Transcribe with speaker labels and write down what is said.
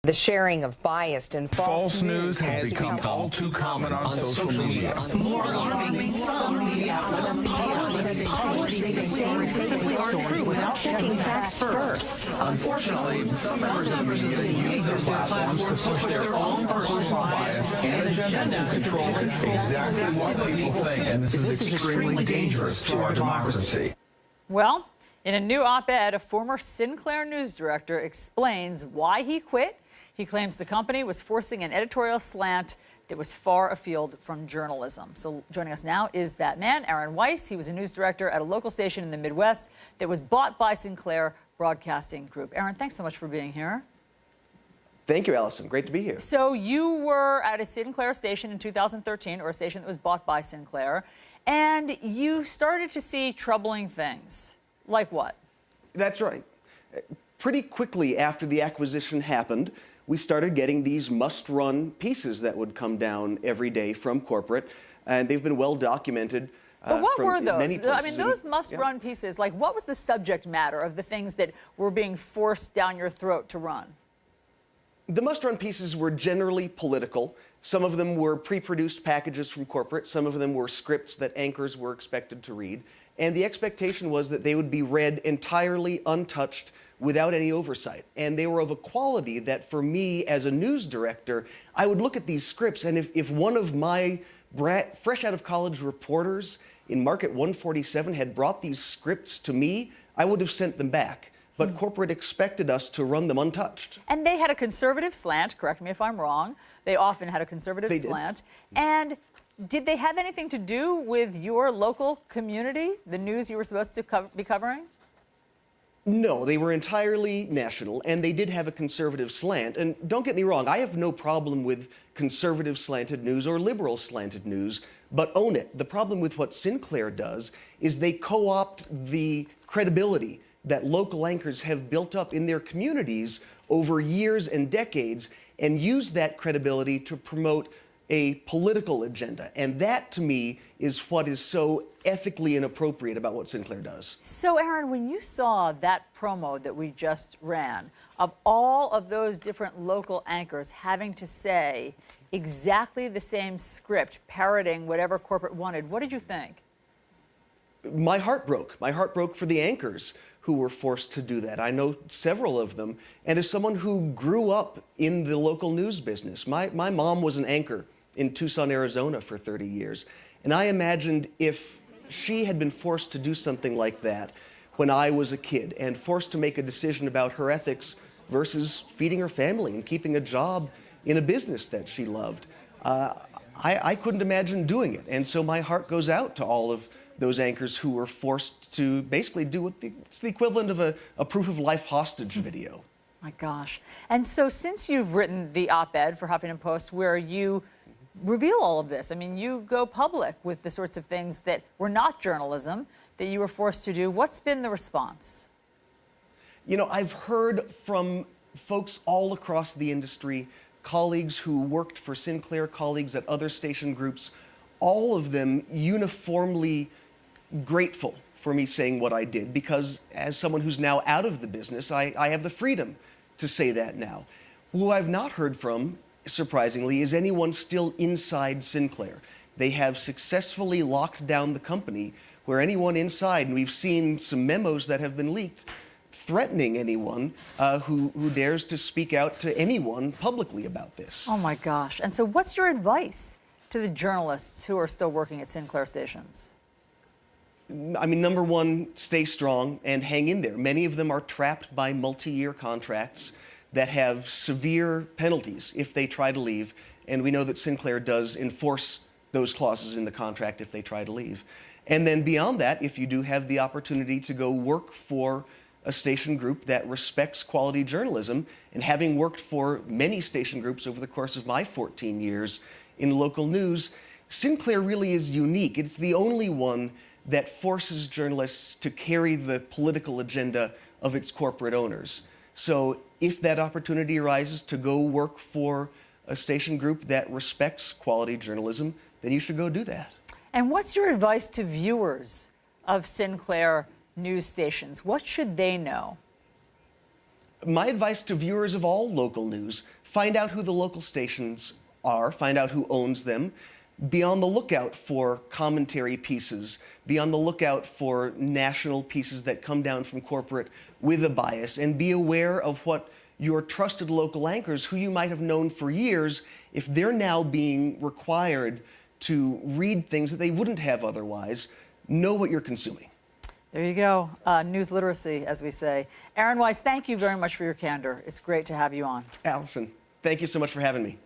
Speaker 1: The sharing of biased and
Speaker 2: false news has become all too common on social media.
Speaker 3: More alarming, some media outlets publish things that simply aren't true without checking facts first.
Speaker 2: Unfortunately, some members of the media use their platforms to push their own personal bias and agenda to control exactly what people think, and this is extremely dangerous to our democracy.
Speaker 4: Well, in a new op-ed, a former Sinclair news director explains why he quit. He claims the company was forcing an editorial slant that was far afield from journalism. So joining us now is that man, Aaron Weiss. He was a news director at a local station in the Midwest that was bought by Sinclair Broadcasting Group. Aaron, thanks so much for being here.
Speaker 5: Thank you, Alisyn. Great to be here.
Speaker 4: So you were at a Sinclair station in 2013, or a station that was bought by Sinclair, and you started to see troubling things. Like what?
Speaker 5: That's right. Pretty quickly after the acquisition happened, we started getting these must-run pieces that would come down every day from corporate, and they've been well documented.
Speaker 4: But what were those?
Speaker 5: Many places.
Speaker 4: I mean, those must-run pieces, like what was the subject matter of the things that were being forced down your throat to run?
Speaker 5: The must-run pieces were generally political. Some of them were pre-produced packages from corporate. Some of them were scripts that anchors were expected to read. And the expectation was that they would be read entirely untouched, without any oversight. And they were of a quality that for me as a news director, I would look at these scripts, and if one of my fresh out of college reporters in Market 147 had brought these scripts to me, I would have sent them back. But corporate expected us to run them untouched.
Speaker 4: And they had a conservative slant, correct me if I'm wrong. They often had a conservative slant. And did they have anything to do with your local community, the news you were supposed to be covering?
Speaker 5: No, they were entirely national, and they did have a conservative slant. And don't get me wrong, I have no problem with conservative slanted news or liberal slanted news, but own it. The problem with what Sinclair does is they co-opt the credibility that local anchors have built up in their communities over years and decades and use that credibility to promote a political agenda. And that, to me, is what is so ethically inappropriate about what Sinclair does.
Speaker 4: So, Aaron, when you saw that promo that we just ran, of all of those different local anchors having to say exactly the same script, parroting whatever corporate wanted, what did you think?
Speaker 5: My heart broke. My heart broke for the anchors who were forced to do that. I know several of them. And as someone who grew up in the local news business, my mom was an anchor in Tucson, Arizona for 30 years. And I imagined if she had been forced to do something like that when I was a kid and forced to make a decision about her ethics versus feeding her family and keeping a job in a business that she loved, I couldn't imagine doing it. And so my heart goes out to all of those anchors who were forced to basically do what it's the equivalent of a proof of life hostage video.
Speaker 4: My gosh. And so since you've written the op-ed for Huffington Post where you reveal all of this, I mean, you go public with the sorts of things that were not journalism that you were forced to do, what's been the response?
Speaker 5: You know, I've heard from folks all across the industry, colleagues who worked for Sinclair, colleagues at other station groups, all of them uniformly grateful for me saying what I did, because as someone who's now out of the business, I have the freedom to say that now. Who I've not heard from, surprisingly, is anyone still inside Sinclair. They have successfully locked down the company where anyone inside, and we've seen some memos that have been leaked, threatening anyone who dares to speak out to anyone publicly about this.
Speaker 4: Oh my gosh. And so what's your advice to the journalists who are still working at Sinclair stations?
Speaker 5: I mean, number one, stay strong and hang in there. Many of them are trapped by multi-year contracts that have severe penalties if they try to leave. And we know that Sinclair does enforce those clauses in the contract if they try to leave. And then beyond that, if you do have the opportunity to go work for a station group that respects quality journalism, and having worked for many station groups over the course of my 14 years in local news, Sinclair really is unique. It's the only one that forces journalists to carry the political agenda of its corporate owners. So if that opportunity arises to go work for a station group that respects quality journalism, then you should go do that.
Speaker 4: And what's your advice to viewers of Sinclair news stations? What should they know?
Speaker 5: My advice to viewers of all local news, find out who the local stations are, find out who owns them, be on the lookout for commentary pieces, be on the lookout for national pieces that come down from corporate with a bias, and be aware of what your trusted local anchors, who you might have known for years, if they're now being required to read things that they wouldn't have otherwise, know what you're consuming.
Speaker 4: There you go. News literacy, as we say. Aaron Weiss, thank you very much for your candor. It's great to have you on.
Speaker 5: Alisyn, thank you so much for having me.